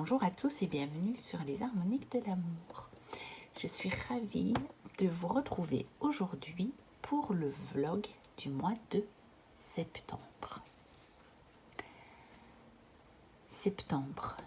Bonjour à tous et bienvenue sur les harmoniques de l'amour. Je suis ravie de vous retrouver aujourd'hui pour le vlog du mois de septembre. Septembre,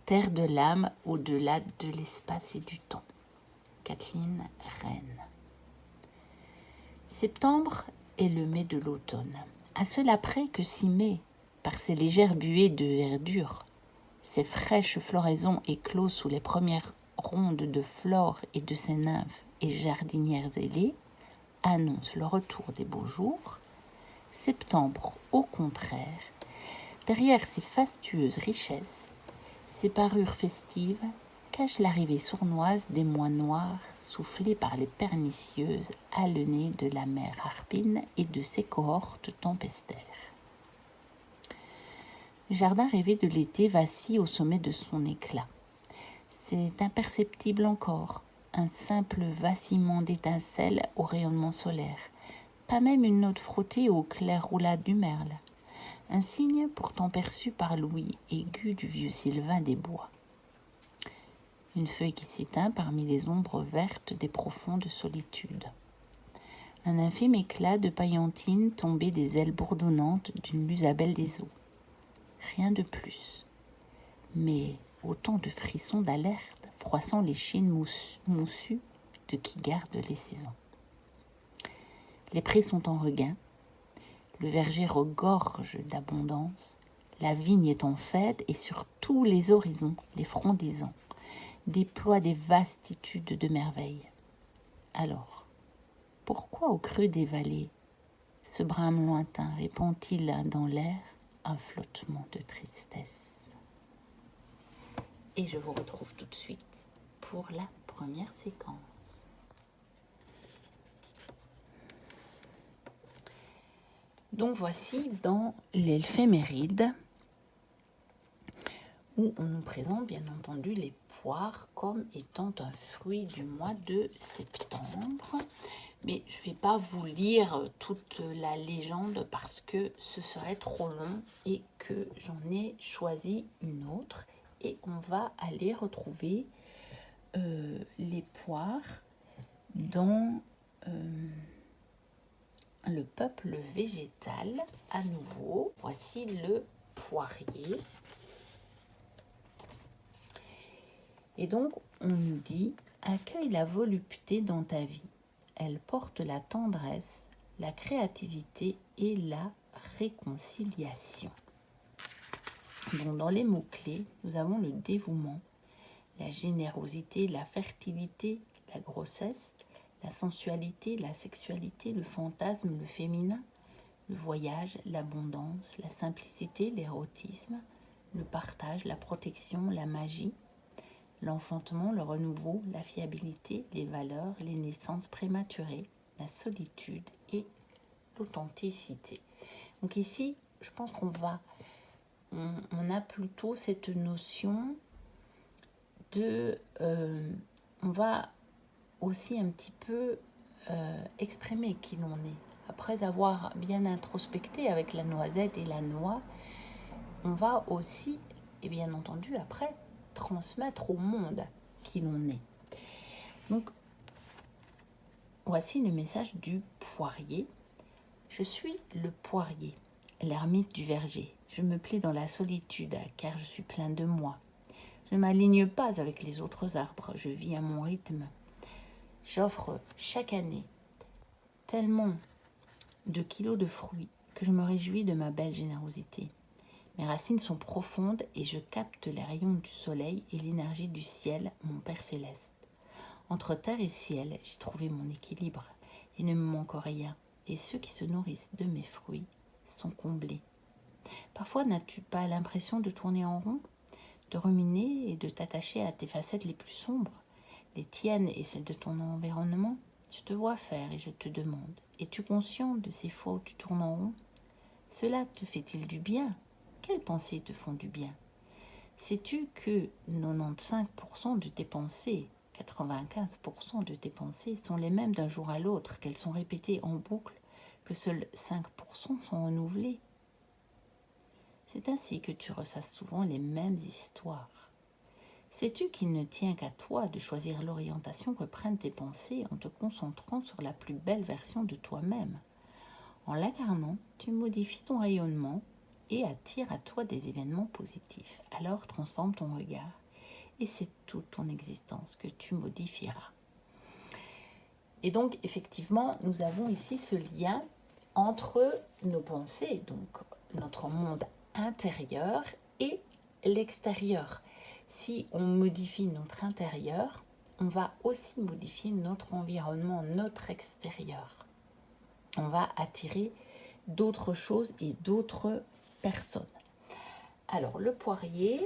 terre de l'âme au-delà de l'espace et du temps. Kathleen Rennes. Septembre est le mai de l'automne. À cela près que si mai, par ses légères buées de verdure, ses fraîches floraisons écloses sous les premières rondes de flore et de ses nymphes et jardinières ailées, annoncent le retour des beaux jours, septembre, au contraire, derrière ses fastueuses richesses, ses parures festives, cache l'arrivée sournoise des mois noirs soufflés par les pernicieuses halenées de la mer Harpine et de ses cohortes tempestaires. Le jardin rêvé de l'été vacille au sommet de son éclat. C'est imperceptible encore, un simple vacillement d'étincelles au rayonnement solaire, pas même une note frottée aux claires roulades du merle, un signe pourtant perçu par l'ouïe aiguë du vieux sylvain des bois. Une feuille qui s'éteint parmi les ombres vertes des profondes solitudes. Un infime éclat de paillantine tombé des ailes bourdonnantes d'une lusabelle des eaux. Rien de plus, mais autant de frissons d'alerte froissant les chines moussues de qui garde les saisons. Les prés sont en regain, le verger regorge d'abondance, la vigne est en fête et sur tous les horizons, les frondaisons déploient des vastitudes de merveilles. Alors, pourquoi au creux des vallées, ce brame lointain répand-il dans l'air un flottement de tristesse? Et je vous retrouve tout de suite pour la première séquence. Donc voici dans l'éphéméride où on nous présente bien entendu les poires comme étant un fruit du mois de septembre. Mais je ne vais pas vous lire toute la légende parce que ce serait trop long et que j'en ai choisi une autre. Et on va aller retrouver les poires dans le peuple végétal. À nouveau, voici le poirier. Et donc, on nous dit « Accueille la volupté dans ta vie. Elle porte la tendresse, la créativité et la réconciliation. » Donc, dans les mots-clés, nous avons le dévouement, la générosité, la fertilité, la grossesse, la sensualité, la sexualité, le fantasme, le féminin, le voyage, l'abondance, la simplicité, l'érotisme, le partage, la protection, la magie, l'enfantement, le renouveau, la fiabilité, les valeurs, les naissances prématurées, la solitude et l'authenticité. Donc ici, je pense on a plutôt cette notion de... on va aussi un petit peu exprimer qui l'on est. Après avoir bien introspecté avec la noisette et la noix, on va aussi, et bien entendu après, transmettre au monde qui l'on est. Donc, voici le message du poirier. Je suis le poirier, l'ermite du verger. Je me plais dans la solitude, car je suis plein de moi. Je ne m'aligne pas avec les autres arbres, je vis à mon rythme. J'offre chaque année tellement de kilos de fruits que je me réjouis de ma belle générosité. Mes racines sont profondes et je capte les rayons du soleil et l'énergie du ciel, mon Père céleste. Entre terre et ciel, j'ai trouvé mon équilibre. Il ne me manque rien. Et ceux qui se nourrissent de mes fruits sont comblés. Parfois, n'as-tu pas l'impression de tourner en rond, de ruminer et de t'attacher à tes facettes les plus sombres, les tiennes et celles de ton environnement? Je te vois faire et je te demande, es-tu conscient de ces fois où tu tournes en rond? Cela te fait-il du bien? Quelles pensées te font du bien? Sais-tu que 95% de tes pensées, 95% de tes pensées sont les mêmes d'un jour à l'autre, qu'elles sont répétées en boucle, que seuls 5% sont renouvelées? C'est ainsi que tu ressasses souvent les mêmes histoires. Sais-tu qu'il ne tient qu'à toi de choisir l'orientation que prennent tes pensées en te concentrant sur la plus belle version de toi-même? En l'incarnant, tu modifies ton rayonnement et attires à toi des événements positifs. Alors transforme ton regard et c'est toute ton existence que tu modifieras. Et donc, effectivement, nous avons ici ce lien entre nos pensées, donc notre monde intérieur et l'extérieur. Si on modifie notre intérieur, on va aussi modifier notre environnement, notre extérieur. On va attirer d'autres choses et d'autres personnes. Alors, le poirier,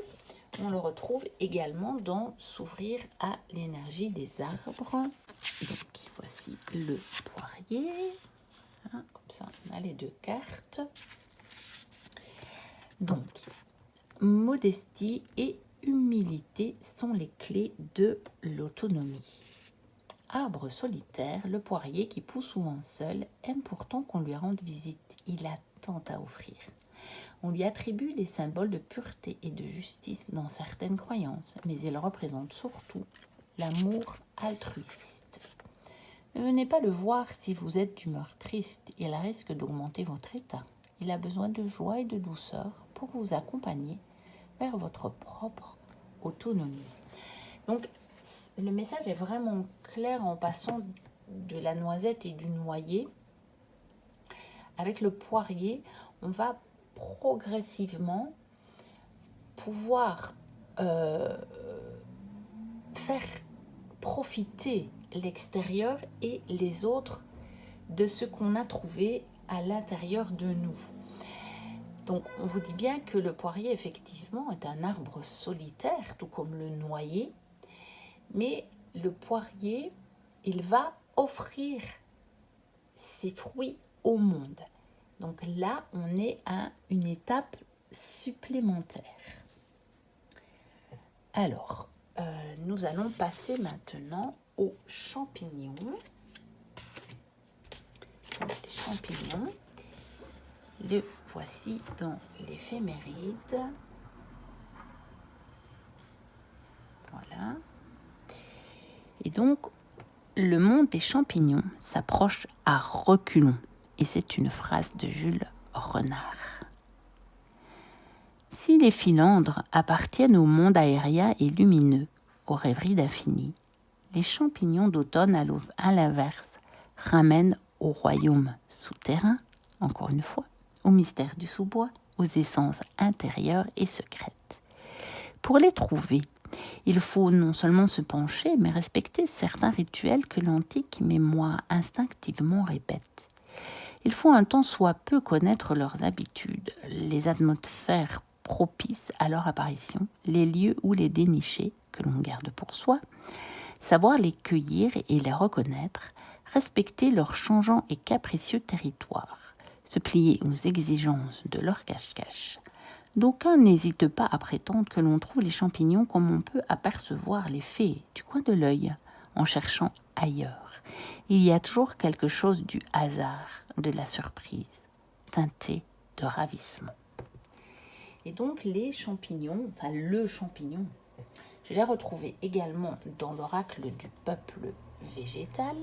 on le retrouve également dans s'ouvrir à l'énergie des arbres. Donc, voici le poirier. Comme ça, on a les deux cartes. Donc, modestie et humilité sont les clés de l'autonomie. Arbre solitaire, le poirier qui pousse souvent seul aime pourtant qu'on lui rende visite. Il a tant à offrir. On lui attribue les symboles de pureté et de justice dans certaines croyances, mais il représente surtout l'amour altruiste. Ne venez pas le voir si vous êtes d'humeur triste, il risque d'augmenter votre état. Il a besoin de joie et de douceur pour vous accompagner vers votre propre autonomie. Donc, le message est vraiment clair en passant de la noisette et du noyer. Avec le poirier, on va progressivement pouvoir faire profiter l'extérieur et les autres de ce qu'on a trouvé à l'intérieur de nous. Donc, on vous dit bien que le poirier, effectivement, est un arbre solitaire, tout comme le noyer. Mais le poirier, il va offrir ses fruits au monde. Donc là, on est à une étape supplémentaire. Alors, nous allons passer maintenant aux champignons. Les champignons, le voici dans l'éphéméride. Voilà. Et donc, le monde des champignons s'approche à reculons. Et c'est une phrase de Jules Renard. Si les filandres appartiennent au monde aérien et lumineux, aux rêveries d'infini, les champignons d'automne, à l'inverse, ramènent au royaume souterrain, encore une fois, au mystère du sous-bois, aux essences intérieures et secrètes. Pour les trouver, il faut non seulement se pencher, mais respecter certains rituels que l'antique mémoire instinctivement répète. Il faut un tant soit peu connaître leurs habitudes, les atmosphères propices à leur apparition, les lieux où les dénicher, que l'on garde pour soi, savoir les cueillir et les reconnaître, respecter leurs changeants et capricieux territoires, se plier aux exigences de leur cache-cache. D'aucuns n'hésitent pas à prétendre que l'on trouve les champignons comme on peut apercevoir les fées du coin de l'œil en cherchant ailleurs. Il y a toujours quelque chose du hasard, de la surprise, teinté de ravissement. Et donc les champignons, enfin le champignon, je l'ai retrouvé également dans l'oracle du peuple végétal.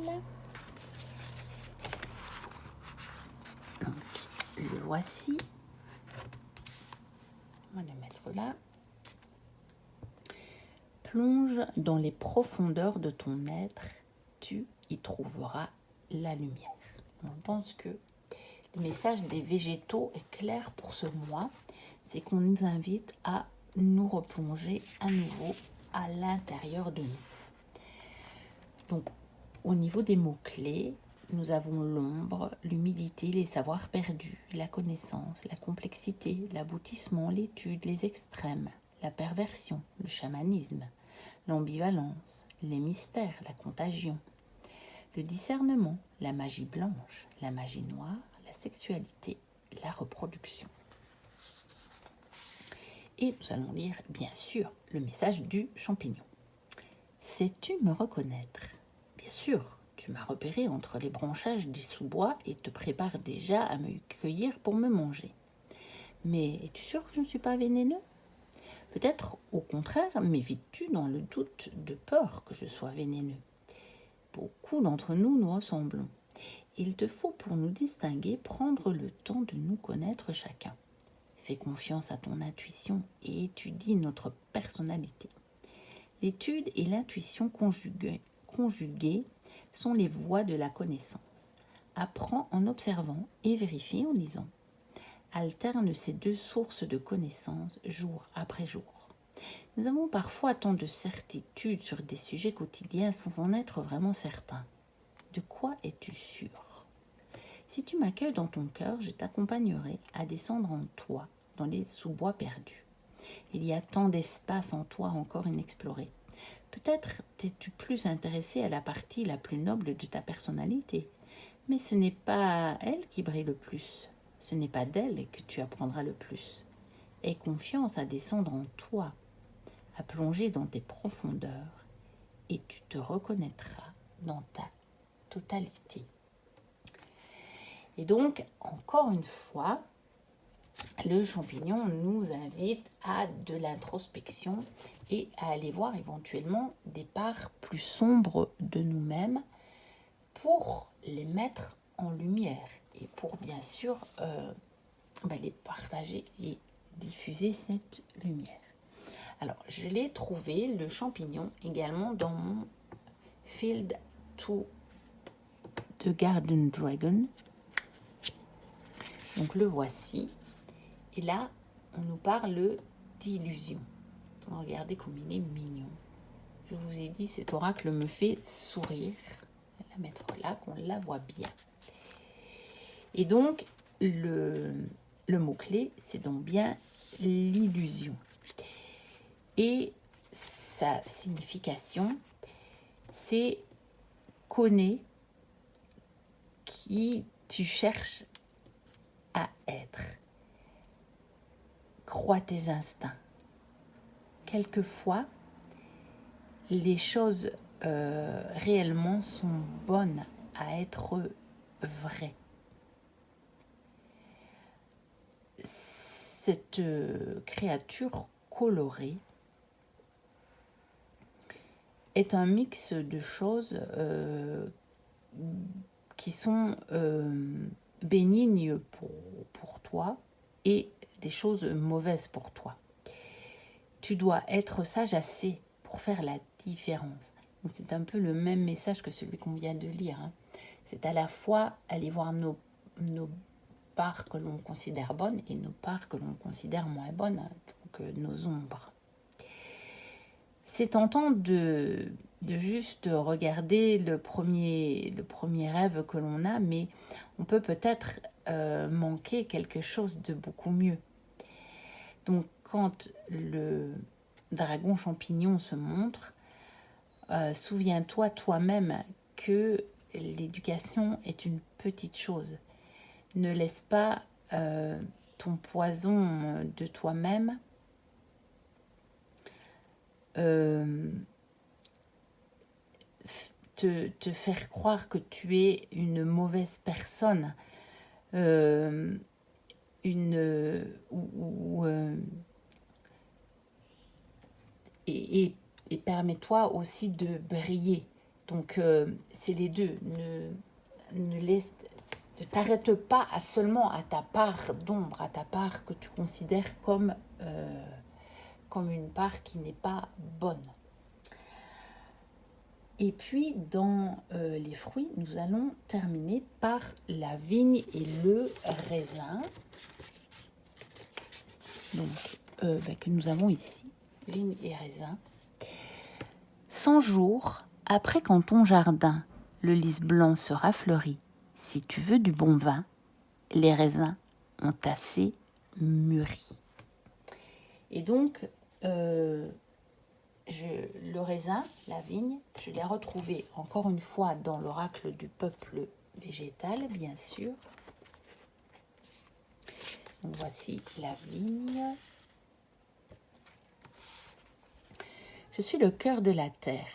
Donc le voici. On va le mettre là. Plonge dans les profondeurs de ton être, tu y trouveras la lumière. On pense que le message des végétaux est clair pour ce mois, c'est qu'on nous invite à nous replonger à nouveau à l'intérieur de nous. Donc, au niveau des mots-clés, nous avons l'ombre, l'humilité, les savoirs perdus, la connaissance, la complexité, l'aboutissement, l'étude, les extrêmes, la perversion, le chamanisme, l'ambivalence, les mystères, la contagion, le discernement, la magie blanche, la magie noire, la sexualité, la reproduction. Et nous allons lire, bien sûr, le message du champignon. Sais-tu me reconnaître? Bien sûr, tu m'as repéré entre les branchages des sous-bois et te prépares déjà à me cueillir pour me manger. Mais es-tu sûr que je ne suis pas vénéneux? Peut-être au contraire m'évites-tu dans le doute de peur que je sois vénéneux. Beaucoup d'entre nous nous ressemblons. Il te faut pour nous distinguer prendre le temps de nous connaître chacun. Fais confiance à ton intuition et étudie notre personnalité. L'étude et l'intuition conjuguées sont les voies de la connaissance. Apprends en observant et vérifie en lisant. Alterne ces deux sources de connaissances jour après jour. Nous avons parfois tant de certitudes sur des sujets quotidiens sans en être vraiment certains. De quoi es-tu sûr? Si tu m'accueilles dans ton cœur, je t'accompagnerai à descendre en toi, dans les sous-bois perdus. Il y a tant d'espace en toi encore inexploré. Peut-être t'es-tu plus intéressé à la partie la plus noble de ta personnalité, mais ce n'est pas elle qui brille le plus. Ce n'est pas d'elle que tu apprendras le plus. Aie confiance à descendre en toi, à plonger dans tes profondeurs, et tu te reconnaîtras dans ta totalité. Et donc, encore une fois, le champignon nous invite à de l'introspection et à aller voir éventuellement des parts plus sombres de nous-mêmes pour les mettre en lumière et pour bien sûr les partager et diffuser cette lumière. Alors, je l'ai trouvé, le champignon, également dans mon Field to the Garden Dragon. Donc, le voici. Et là, on nous parle d'illusion. Donc, regardez comme il est mignon. Je vous ai dit, cet oracle me fait sourire. Je vais la mettre là, qu'on la voit bien. Et donc, le mot-clé, c'est donc bien l'illusion. Et sa signification, c'est connais qui tu cherches à être. Crois tes instincts. Quelquefois, les choses réellement sont bonnes à être vraies. Cette créature colorée est un mix de choses qui sont bénignes pour toi et des choses mauvaises pour toi. Tu dois être sage assez pour faire la différence. Donc c'est un peu le même message que celui qu'on vient de lire. Hein. C'est à la fois aller voir nos parts que l'on considère bonnes et nos parts que l'on considère moins bonnes, donc nos ombres. C'est tentant de juste regarder le premier rêve que l'on a, mais on peut peut-être manquer quelque chose de beaucoup mieux. Donc, quand le dragon champignon se montre, souviens-toi toi-même que l'éducation est une petite chose. Ne laisse pas ton poison de toi-même te faire croire que tu es une mauvaise personne, et permets-toi aussi de briller. Donc, c'est les deux. Ne t'arrête pas seulement à ta part d'ombre, à ta part que tu considères comme une part qui n'est pas bonne. Et puis, dans les fruits, nous allons terminer par la vigne et le raisin. Donc, que nous avons ici, vigne et raisin. 100 jours après qu'en ton jardin, le lys blanc sera fleuri, si tu veux du bon vin, les raisins ont assez mûri. Et donc, le raisin, la vigne, je l'ai retrouvé encore une fois dans l'oracle du peuple végétal, bien sûr. Donc voici la vigne. Je suis le cœur de la terre.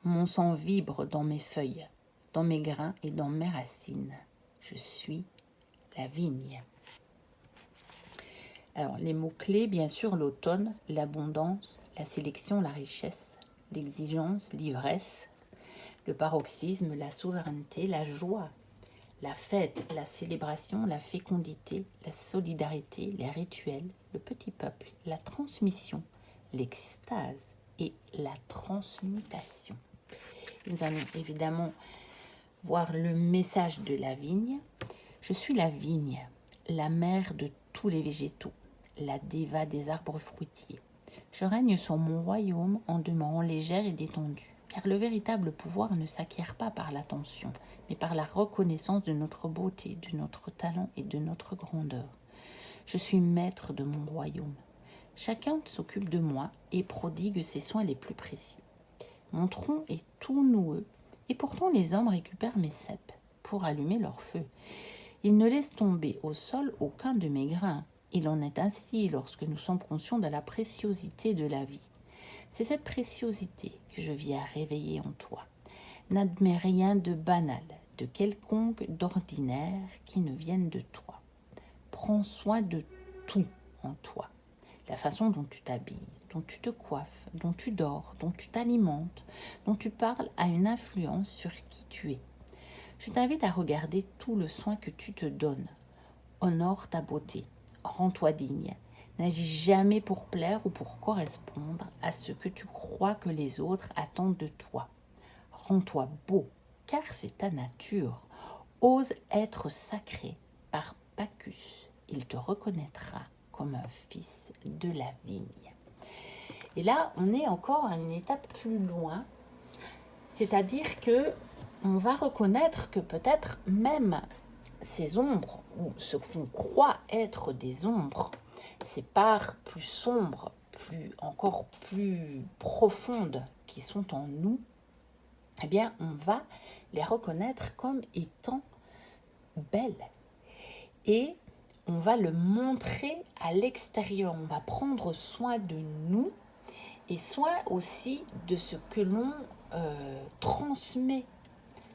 Mon sang vibre dans mes feuilles, dans mes grains et dans mes racines. Je suis la vigne. Alors, les mots-clés, bien sûr, l'automne, l'abondance, la sélection, la richesse, l'exigence, l'ivresse, le paroxysme, la souveraineté, la joie, la fête, la célébration, la fécondité, la solidarité, les rituels, le petit peuple, la transmission, l'extase et la transmutation. Nous allons évidemment voir le message de la vigne. Je suis la vigne, la mère de tous les végétaux, la déva des arbres fruitiers. Je règne sur mon royaume en demeurant légère et détendue, car le véritable pouvoir ne s'acquiert pas par l'attention, mais par la reconnaissance de notre beauté, de notre talent et de notre grandeur. Je suis maître de mon royaume. Chacun s'occupe de moi et prodigue ses soins les plus précieux. Mon tronc est tout noueux, et pourtant les hommes récupèrent mes cèpes pour allumer leur feu. Ils ne laissent tomber au sol aucun de mes grains. Il en est ainsi lorsque nous sommes conscients de la préciosité de la vie. C'est cette préciosité que je viens réveiller en toi. N'admets rien de banal, de quelconque, d'ordinaire qui ne vienne de toi. Prends soin de tout en toi. La façon dont tu t'habilles, dont tu te coiffes, dont tu dors, dont tu t'alimentes, dont tu parles a une influence sur qui tu es. Je t'invite à regarder tout le soin que tu te donnes. Honore ta beauté, rends-toi digne. N'agis jamais pour plaire ou pour correspondre à ce que tu crois que les autres attendent de toi. Rends-toi beau, car c'est ta nature. Ose être sacré par Bacchus. Il te reconnaîtra comme un fils de la vigne. Et là, on est encore à une étape plus loin, c'est-à-dire que on va reconnaître que peut-être même ces ombres, ou ce qu'on croit être des ombres, ces parts plus sombres, encore plus profondes qui sont en nous, eh bien, on va les reconnaître comme étant belles. Et on va le montrer à l'extérieur. On va prendre soin de nous et soin aussi de ce que l'on transmet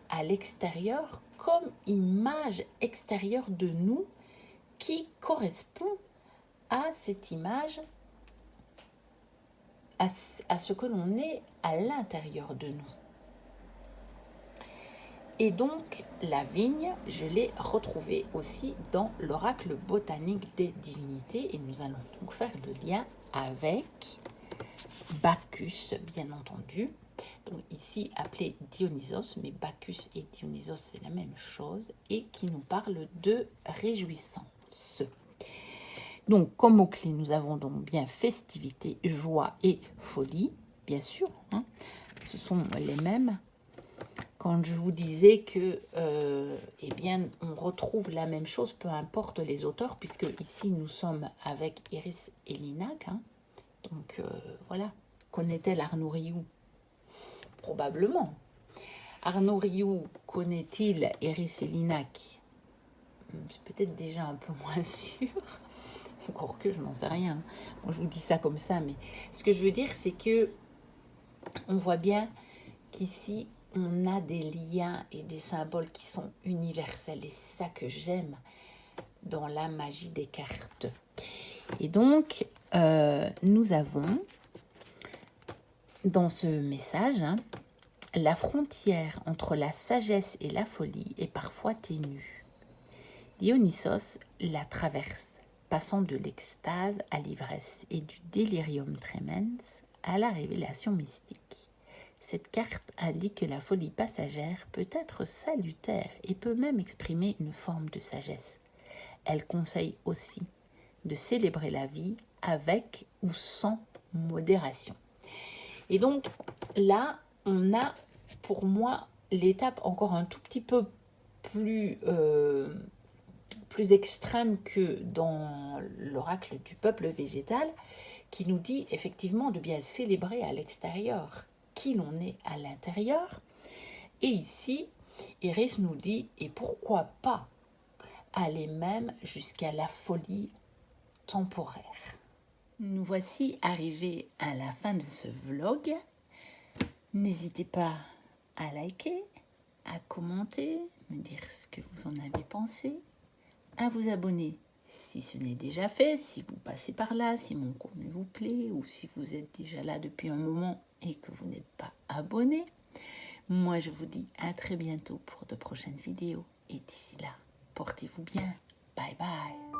à l'extérieur comme image extérieure de nous qui correspond à cette image, à ce que l'on est à l'intérieur de nous. Et donc, la vigne, je l'ai retrouvée aussi dans l'oracle botanique des divinités et nous allons donc faire le lien avec Bacchus, bien entendu. Donc ici appelé Dionysos, mais Bacchus et Dionysos c'est la même chose et qui nous parle de réjouissance. Donc comme mot-clé, nous avons donc bien festivité, joie et folie, bien sûr, hein, ce sont les mêmes. Quand je vous disais que, eh bien, on retrouve la même chose, peu importe les auteurs, puisque ici nous sommes avec Iris et Linac. Hein. Donc voilà, connaît-elle Arnaud Rioux? Probablement. Arnaud Rioux connaît-il Iris et Linac? C'est peut-être déjà un peu moins sûr. Encore que je n'en sais rien. Moi, je vous dis ça comme ça, mais ce que je veux dire, c'est que on voit bien qu'ici, on a des liens et des symboles qui sont universels. Et c'est ça que j'aime dans la magie des cartes. Et donc, nous avons dans ce message, hein, la frontière entre la sagesse et la folie est parfois ténue. Dionysos la traverse, passant de l'extase à l'ivresse et du delirium tremens à la révélation mystique. Cette carte indique que la folie passagère peut être salutaire et peut même exprimer une forme de sagesse. Elle conseille aussi de célébrer la vie avec ou sans modération. Et donc là, on a pour moi l'étape encore un tout petit peu plus extrême que dans l'oracle du peuple végétal, qui nous dit effectivement de bien célébrer à l'extérieur qui l'on est à l'intérieur. Et ici, Iris nous dit, et pourquoi pas aller même jusqu'à la folie temporaire. Nous voici arrivés à la fin de ce vlog. N'hésitez pas à liker, à commenter, me dire ce que vous en avez pensé, à vous abonner Si ce n'est déjà fait, si vous passez par là, si mon contenu vous plaît ou si vous êtes déjà là depuis un moment et que vous n'êtes pas abonné, moi je vous dis à très bientôt pour de prochaines vidéos. Et d'ici là, portez-vous bien. Bye bye.